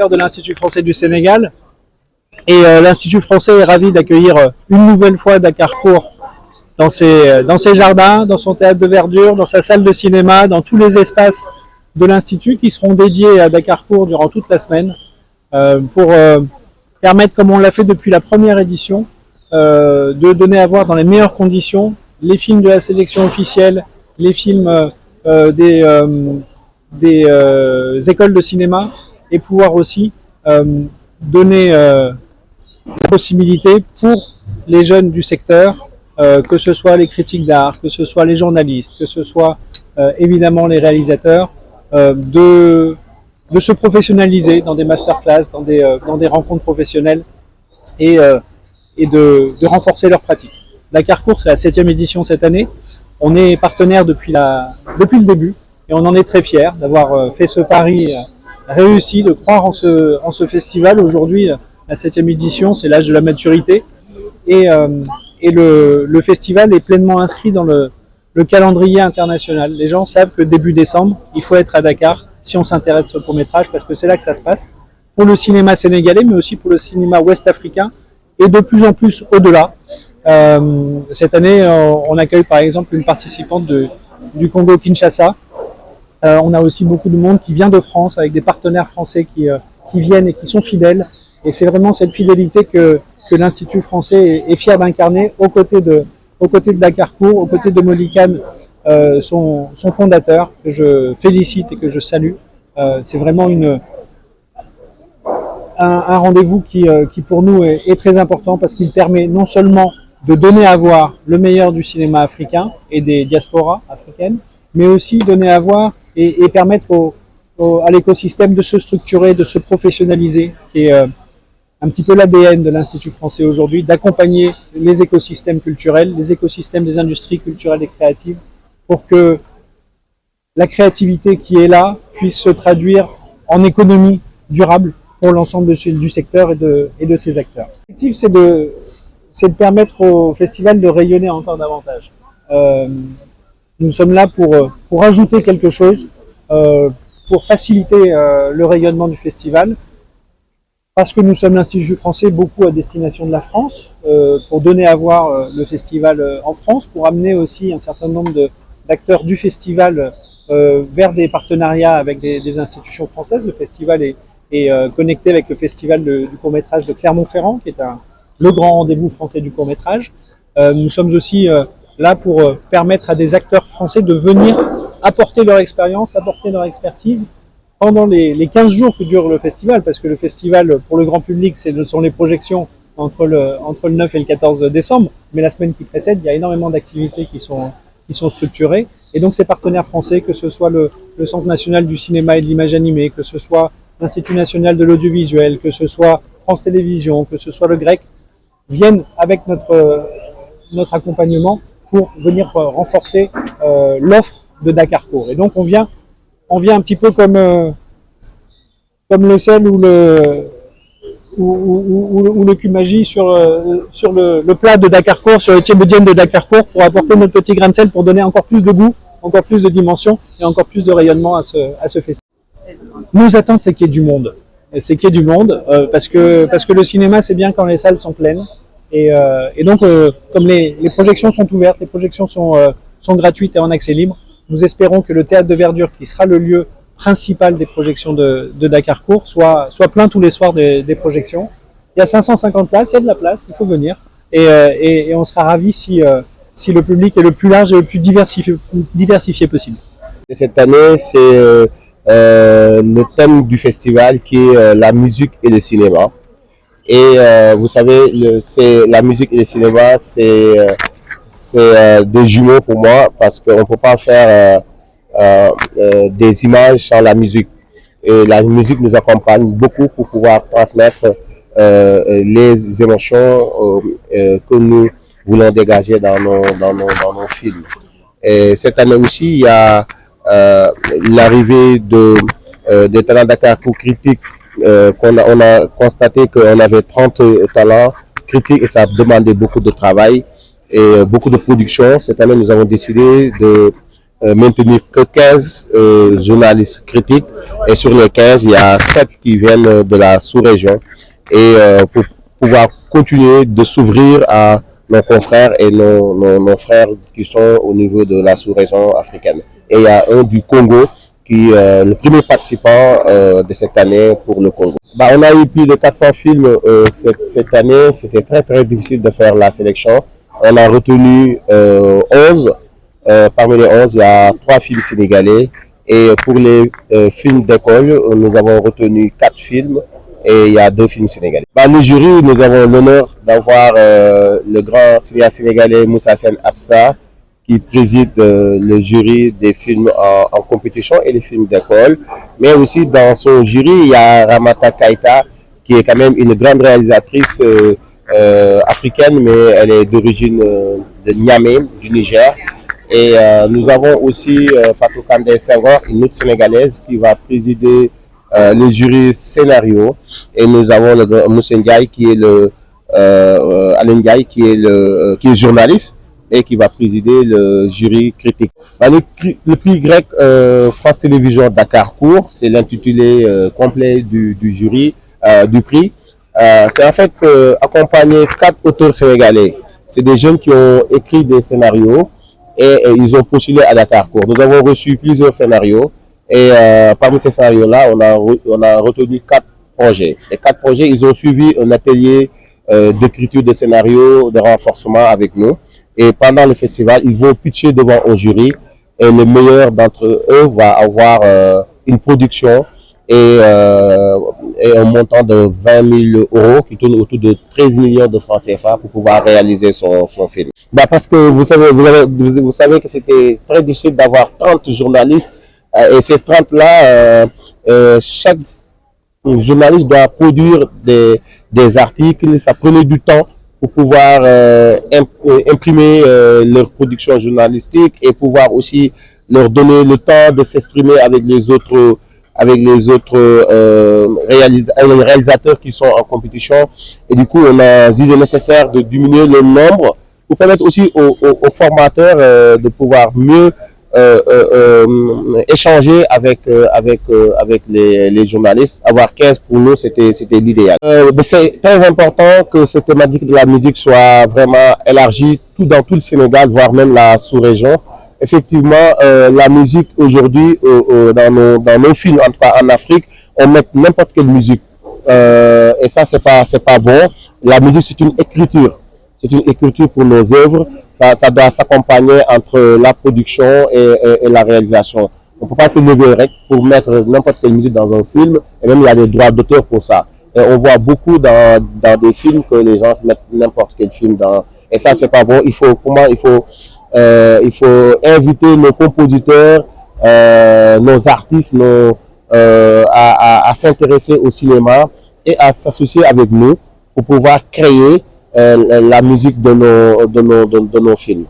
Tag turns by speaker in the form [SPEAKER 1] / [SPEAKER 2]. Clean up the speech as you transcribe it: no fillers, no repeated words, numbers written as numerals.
[SPEAKER 1] directeur de l'Institut français du Sénégal. Et l'Institut français est ravi d'accueillir une nouvelle fois Dakarcourt dans ses jardins, dans son théâtre de verdure, dans sa salle de cinéma, dans tous les espaces de l'Institut qui seront dédiés à Dakarcourt durant toute la semaine pour permettre, comme on l'a fait depuis la première édition, de donner à voir dans les meilleures conditions les films de la sélection officielle, les films des écoles de cinéma et pouvoir aussi donner la possibilité pour les jeunes du secteur, que ce soit les critiques d'art, que ce soit les journalistes, que ce soit évidemment les réalisateurs, de se professionnaliser dans des masterclass, dans des rencontres professionnelles et de renforcer leur pratique. Dakarcourt, c'est la 7e édition cette année. On est partenaire depuis le début et on en est très fiers d'avoir fait ce pari réussi, de croire en ce festival. Aujourd'hui, la 7e édition, c'est l'âge de la maturité et le festival est pleinement inscrit dans le calendrier international. Les gens savent que début décembre, il faut être à Dakar si on s'intéresse au court-métrage parce que c'est là que ça se passe. Pour le cinéma sénégalais, mais aussi pour le cinéma ouest-africain et de plus en plus au-delà. Cette année, on accueille par exemple une participante du Congo-Kinshasa. On a aussi beaucoup de monde qui vient de France avec des partenaires français qui viennent et qui sont fidèles. Et c'est vraiment cette fidélité que l'Institut français est fier d'incarner aux côtés de Dakarcourt, aux côtés de Molikan, son fondateur, que je félicite et que je salue. C'est vraiment un rendez-vous qui pour nous est très important parce qu'il permet non seulement de donner à voir le meilleur du cinéma africain et des diasporas africaines, mais aussi donner à voir et permettre à l'écosystème de se structurer, de se professionnaliser, qui est un petit peu l'ADN de l'Institut français aujourd'hui, d'accompagner les écosystèmes culturels, les écosystèmes des industries culturelles et créatives, pour que la créativité qui est là puisse se traduire en économie durable pour l'ensemble du secteur et de ses acteurs. L'objectif, c'est de permettre au festival de rayonner encore davantage. Nous sommes là pour ajouter quelque chose, pour faciliter le rayonnement du festival, parce que nous sommes l'Institut français beaucoup à destination de la France, pour donner à voir le festival en France, pour amener aussi un certain nombre d'acteurs du festival vers des partenariats avec des institutions françaises. Le festival est connecté avec le festival du court-métrage de Clermont-Ferrand, qui est le grand rendez-vous français du court-métrage. Nous sommes aussi là pour permettre à des acteurs français de venir apporter leur expérience, apporter leur expertise pendant les 15 jours que dure le festival, parce que le festival, pour le grand public, ce sont les projections entre le 9 et le 14 décembre, mais la semaine qui précède, il y a énormément d'activités qui sont structurées, et donc ces partenaires français, que ce soit le Centre national du cinéma et de l'image animée, que ce soit l'Institut national de l'audiovisuel, que ce soit France Télévisions, que ce soit le GREC, viennent avec notre accompagnement pour venir renforcer l'offre de Dakarcourt. Et donc on vient un petit peu comme le sel ou le kumagi sur le plat de Dakarcourt, sur les tchéboudiennes de Dakarcourt, pour apporter notre petit grain de sel, pour donner encore plus de goût, encore plus de dimension et encore plus de rayonnement à ce festival. Nos attentes, c'est qu'il y ait du monde. C'est qu'il y ait du monde, parce que le cinéma, c'est bien quand les salles sont pleines. Et donc, comme les projections sont ouvertes, les projections sont gratuites et en accès libre, nous espérons que le théâtre de verdure, qui sera le lieu principal des projections de Dakarcourt, soit plein tous les soirs des projections. Il y a 550 places, il y a de la place, il faut venir. Et on sera ravis si le public est le plus large et le plus diversifié possible.
[SPEAKER 2] Cette année, c'est le thème du festival qui est la musique et le cinéma. Et vous savez, la musique et le cinéma, c'est des jumeaux pour moi, parce qu'on ne peut pas faire des images sans la musique. Et la musique nous accompagne beaucoup pour pouvoir transmettre les émotions que nous voulons dégager dans nos films. Et cette année aussi, il y a l'arrivée des talents Dakarcourt critiques. On a constaté qu'on avait 30 talents critiques et ça a demandé beaucoup de travail et beaucoup de production. Cette année, nous avons décidé maintenir que 15 journalistes critiques. Et sur les 15, il y a 7 qui viennent de la sous-région. Et pour pouvoir continuer de s'ouvrir à nos confrères et nos frères qui sont au niveau de la sous-région africaine. Et il y a un du Congo qui est le premier participant de cette année pour le Congo. On a eu plus de 400 films cette année. C'était très difficile de faire la sélection. On a retenu 11. Parmi les 11, il y a 3 films sénégalais. Et pour les films d'école, nous avons retenu 4 films. Et il y a 2 films sénégalais. Le jury, nous avons l'honneur d'avoir le grand cinéaste sénégalais Moussa Sen Absa, qui préside le jury des films en compétition et les films d'école. Mais aussi dans son jury, il y a Ramata Keïta, qui est quand même une grande réalisatrice africaine, mais elle est d'origine de Niamey, du Niger. Et nous avons aussi Fatou Kandé Senghor, une autre sénégalaise, qui va présider le jury scénario. Et nous avons le Moussa Ndiaye, qui est Alain Ndiaye, qui est journaliste et qui va présider le jury critique. Le prix grec France Télévisions Dakar-Court, c'est l'intitulé complet du jury, du prix. C'est en fait accompagner 4 auteurs sénégalais. C'est des jeunes qui ont écrit des scénarios et ils ont postulé à Dakar-Court. Nous avons reçu plusieurs scénarios et parmi ces scénarios-là, on a retenu 4 projets. Les 4 projets, ils ont suivi un atelier d'écriture de scénarios, de renforcement avec nous. Et pendant le festival, ils vont pitcher devant un jury et le meilleur d'entre eux va avoir une production et un montant de 20 000 euros qui tourne autour de 13 millions de francs CFA pour pouvoir réaliser son film. Parce que vous savez que c'était très difficile d'avoir 30 journalistes et ces 30-là, chaque journaliste doit produire des articles, ça prenait du temps pour pouvoir imprimer leur production journalistique et pouvoir aussi leur donner le temps de s'exprimer avec les autres réalisateurs qui sont en compétition. Et du coup, on a jugé nécessaire de diminuer le nombre pour permettre aussi aux formateurs de pouvoir mieux échanger avec les journalistes. Avoir 15 pour nous, c'était l'idéal. C'est très important que cette thématique de la musique soit vraiment élargie dans tout le Sénégal, voire même la sous-région. Effectivement, la musique aujourd'hui, dans nos films, en tout cas en Afrique, on met n'importe quelle musique. Et ça, c'est pas bon. La musique, c'est une écriture. C'est une écriture pour nos œuvres. Ça doit s'accompagner entre la production et la réalisation. On ne peut pas se lever pour mettre n'importe quelle musique dans un film. Et même, il y a des droits d'auteur pour ça. Et on voit beaucoup dans des films que les gens mettent n'importe quel film dans. Et ça, c'est pas bon. Il faut inviter nos compositeurs, nos artistes, à s'intéresser au cinéma et à s'associer avec nous pour pouvoir créer la musique de nos films.